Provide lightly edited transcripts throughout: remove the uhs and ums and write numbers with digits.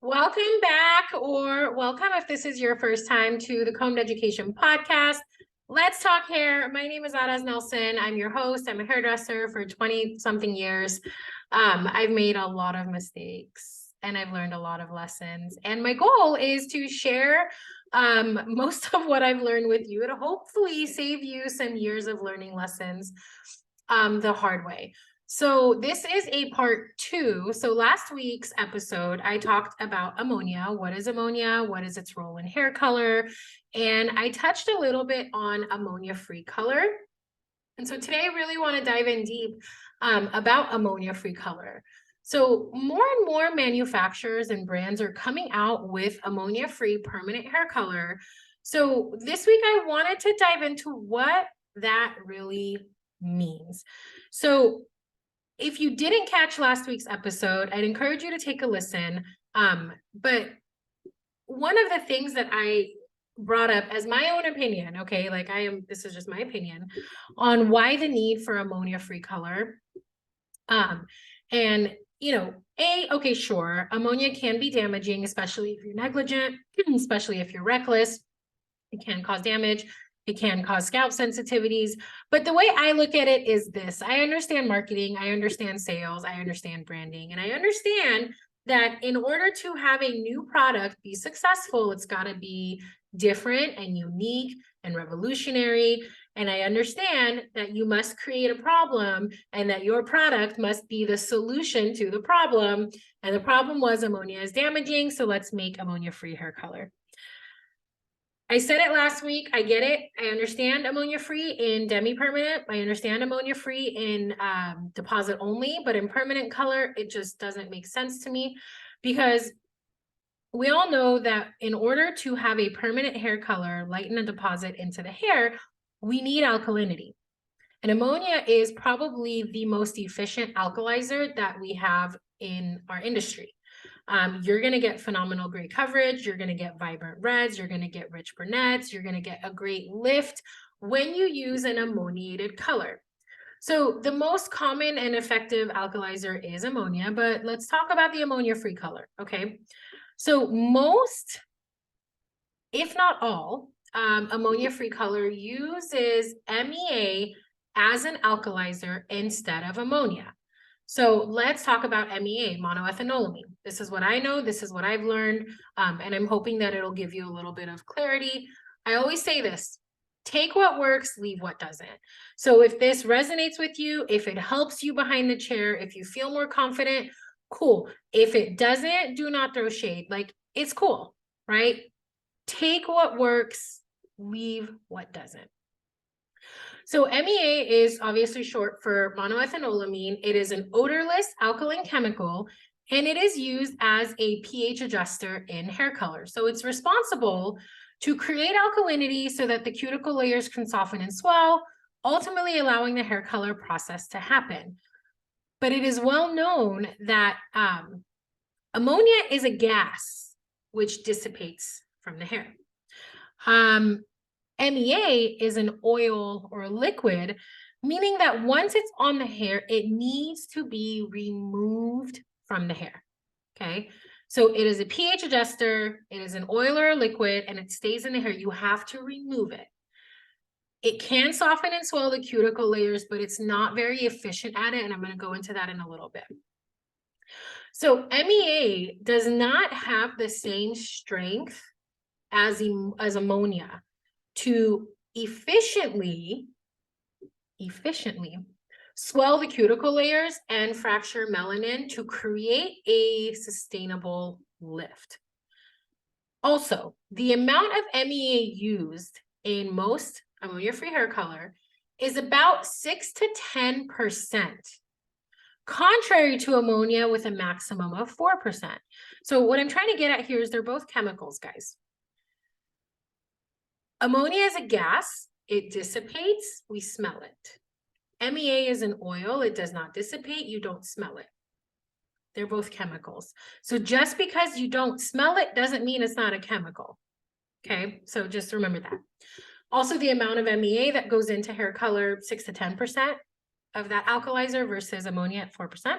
Welcome back, or welcome if this is your first time to the Combed Education Podcast. Let's talk hair. My name is Araz Nelson. I'm your host. I'm a hairdresser for 20-something years. I've made a lot of mistakes and I've learned a lot of lessons. And my goal is to share most of what I've learned with you to hopefully save you some years of learning lessons the hard way. So this is a part 2. So last week's episode, I talked about ammonia. What is ammonia? What is its role in hair color? And I touched a little bit on ammonia-free color. And so today I really want to dive in deep about ammonia-free color. So more and more manufacturers and brands are coming out with ammonia-free permanent hair color. So this week I wanted to dive into what that really means. So if you didn't catch last week's episode, I'd encourage you to take a listen. But one of the things that I brought up as my own opinion, okay, this is just my opinion on why the need for ammonia-free color. And okay, sure, ammonia can be damaging, especially if you're negligent, especially if you're reckless. It can cause damage. It can cause scalp sensitivities. But the way I look at it is this. I understand marketing. I understand sales. I understand branding. And I understand that in order to have a new product be successful, it's got to be different and unique and revolutionary. And I understand that you must create a problem and that your product must be the solution to the problem. And the problem was ammonia is damaging. So let's make ammonia-free hair color. I said it last week. I get it. I understand ammonia-free in demi-permanent. I understand ammonia-free in deposit only, but in permanent color, it just doesn't make sense to me because we all know that in order to have a permanent hair color, lighten a deposit into the hair, we need alkalinity. And ammonia is probably the most efficient alkalizer that we have in our industry. You're going to get phenomenal gray coverage. You're going to get vibrant reds. You're going to get rich brunettes. You're going to get a great lift when you use an ammoniated color. So the most common and effective alkalizer is ammonia, but let's talk about the ammonia-free color, okay? So most, if not all, ammonia-free color uses MEA as an alkalizer instead of ammonia. So let's talk about MEA, monoethanolamine. This is what I know. This is what I've learned. And I'm hoping that it'll give you a little bit of clarity. I always say this, take what works, leave what doesn't. So if this resonates with you, if it helps you behind the chair, if you feel more confident, cool. If it doesn't, do not throw shade. Like, it's cool, right? Take what works, leave what doesn't. So MEA is obviously short for monoethanolamine. It is an odorless alkaline chemical, and it is used as a pH adjuster in hair color. So it's responsible to create alkalinity so that the cuticle layers can soften and swell, ultimately allowing the hair color process to happen. But it is well known that ammonia is a gas which dissipates from the hair. MEA is an oil or a liquid, meaning that once it's on the hair, it needs to be removed from the hair, okay? So it is a pH adjuster, it is an oil or a liquid, and it stays in the hair. You have to remove it. It can soften and swell the cuticle layers, but it's not very efficient at it, and I'm going to go into that in a little bit. So MEA does not have the same strength as ammonia to efficiently swell the cuticle layers and fracture melanin to create a sustainable lift. Also, the amount of MEA used in most ammonia-free hair color is about 6 to 10%, contrary to ammonia with a maximum of 4%. So what I'm trying to get at here is they're both chemicals, guys. Ammonia is a gas, it dissipates, we smell it. MEA is an oil, it does not dissipate, you don't smell it. They're both chemicals. So just because you don't smell it doesn't mean it's not a chemical. Okay, so just remember that. Also, the amount of MEA that goes into hair color, 6 to 10% of that alkalizer versus ammonia at 4%.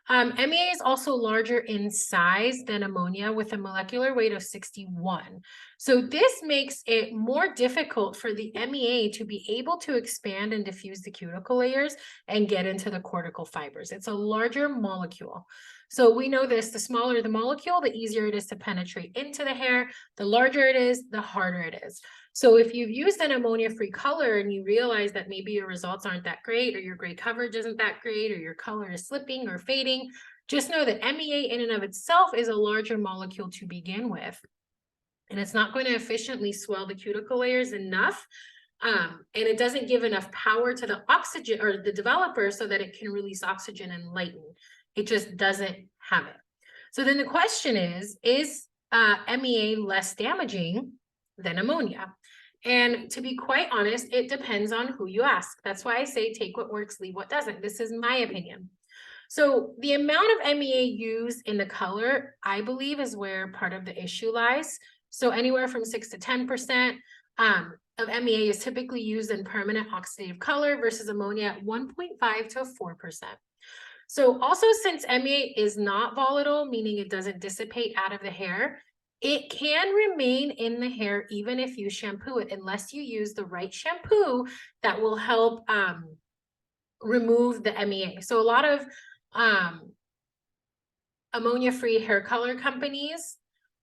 MEA is also larger in size than ammonia with a molecular weight of 61. So this makes it more difficult for the MEA to be able to expand and diffuse the cuticle layers and get into the cortical fibers. It's a larger molecule. So we know this, the smaller the molecule, the easier it is to penetrate into the hair. The larger it is, the harder it is. So if you've used an ammonia-free color and you realize that maybe your results aren't that great, or your gray coverage isn't that great, or your color is slipping or fading, just know that MEA in and of itself is a larger molecule to begin with. And it's not going to efficiently swell the cuticle layers enough. And it doesn't give enough power to the oxygen or the developer so that it can release oxygen and lighten. It just doesn't have it. So then the question is MEA less damaging than ammonia? And to be quite honest, it depends on who you ask. That's why I say take what works, leave what doesn't. This is my opinion. So the amount of MEA used in the color, I believe, is where part of the issue lies. So anywhere from 6 to 10% of MEA is typically used in permanent oxidative color versus ammonia at 1.5 to 4%. So also, since MEA is not volatile, meaning it doesn't dissipate out of the hair, it can remain in the hair even if you shampoo it, unless you use the right shampoo that will help remove the MEA. So a lot of ammonia-free hair color companies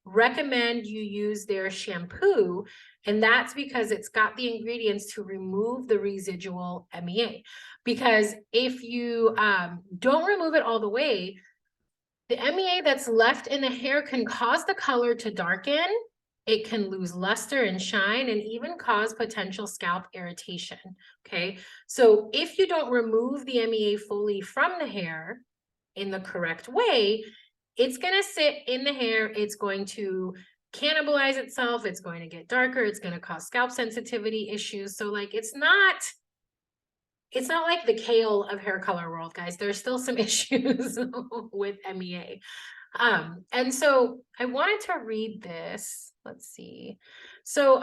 recommend you use their shampoo, and that's because it's got the ingredients to remove the residual MEA. Because if you don't remove it all the way, the MEA that's left in the hair can cause the color to darken, it can lose luster and shine, and even cause potential scalp irritation, okay? So if you don't remove the MEA fully from the hair in the correct way, it's gonna sit in the hair, it's going to cannibalize itself, it's going to get darker, it's gonna cause scalp sensitivity issues. So like, it's not like the kale of hair color world, guys. There's still some issues with MEA. And so I wanted to read this. Let's see. So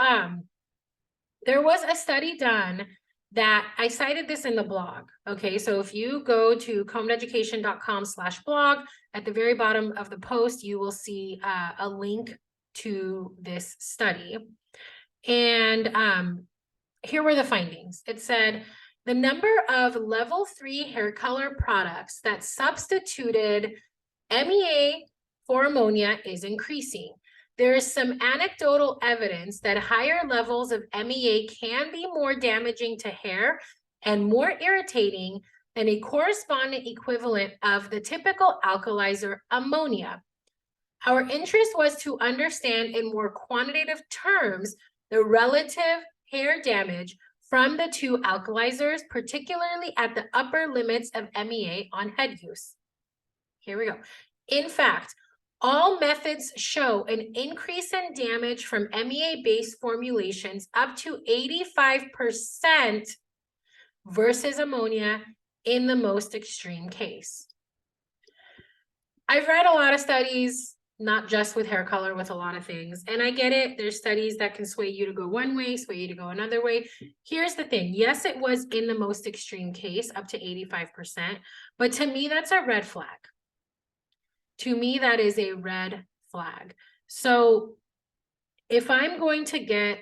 there was a study done that I cited this in the blog. Okay, so if you go to comededucation.com/blog, at the very bottom of the post, you will see a link to this study. And here were the findings. It said, the number of level 3 hair color products that substituted MEA for ammonia is increasing. There is some anecdotal evidence that higher levels of MEA can be more damaging to hair and more irritating than a corresponding equivalent of the typical alkalizer ammonia. Our interest was to understand in more quantitative terms the relative hair damage from the two alkalizers, particularly at the upper limits of MEA on head use. Here we go. In fact, all methods show an increase in damage from MEA-based formulations up to 85% versus ammonia in the most extreme case. I've read a lot of studies, not just with hair color, with a lot of things. And I get it. There's studies that can sway you to go one way, sway you to go another way. Here's the thing. Yes, it was in the most extreme case, up to 85%. But to me, that's a red flag. To me, that is a red flag. So if I'm going to get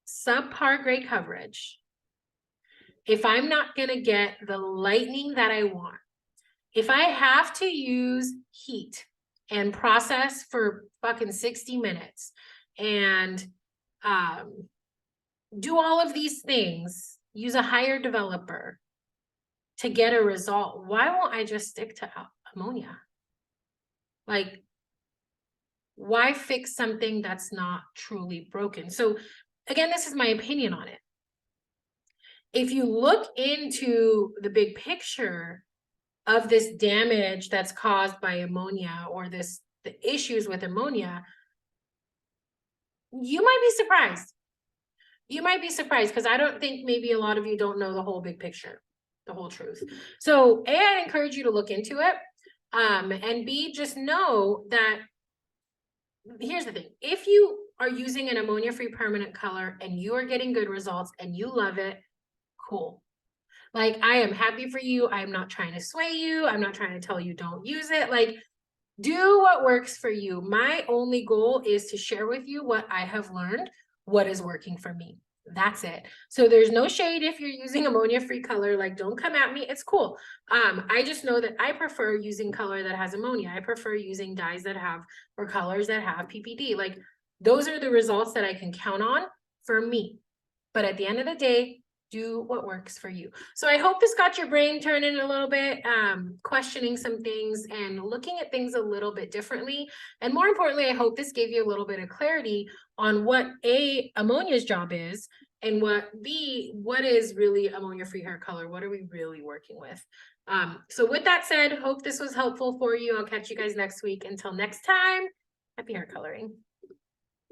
subpar gray coverage, if I'm not going to get the lightening that I want, if I have to use heat and process for fucking 60 minutes and do all of these things, use a higher developer to get a result, why won't I just stick to ammonia? Like, why fix something that's not truly broken? So again, this is my opinion on it. If you look into the big picture of this damage that's caused by ammonia, or the issues with ammonia, you might be surprised. You might be surprised, because I don't think maybe a lot of you don't know the whole big picture, the whole truth. So A, I encourage you to look into it. And B, just know that here's the thing. If you are using an ammonia-free permanent color and you are getting good results and you love it, cool. Like, I am happy for you. I'm not trying to sway you. I'm not trying to tell you don't use it. Like, do what works for you. My only goal is to share with you what I have learned, what is working for me. That's it. So there's no shade if you're using ammonia-free color. Like, don't come at me. It's cool. I just know that I prefer using color that has ammonia. I prefer using dyes that have, or colors that have PPD. Like, those are the results that I can count on for me. But at the end of the day, do what works for you. So I hope this got your brain turning a little bit, questioning some things and looking at things a little bit differently. And more importantly, I hope this gave you a little bit of clarity on what A, ammonia's job is, and what B, what is really ammonia-free hair color? What are we really working with? So with that said, hope this was helpful for you. I'll catch you guys next week. Until next time, happy hair coloring.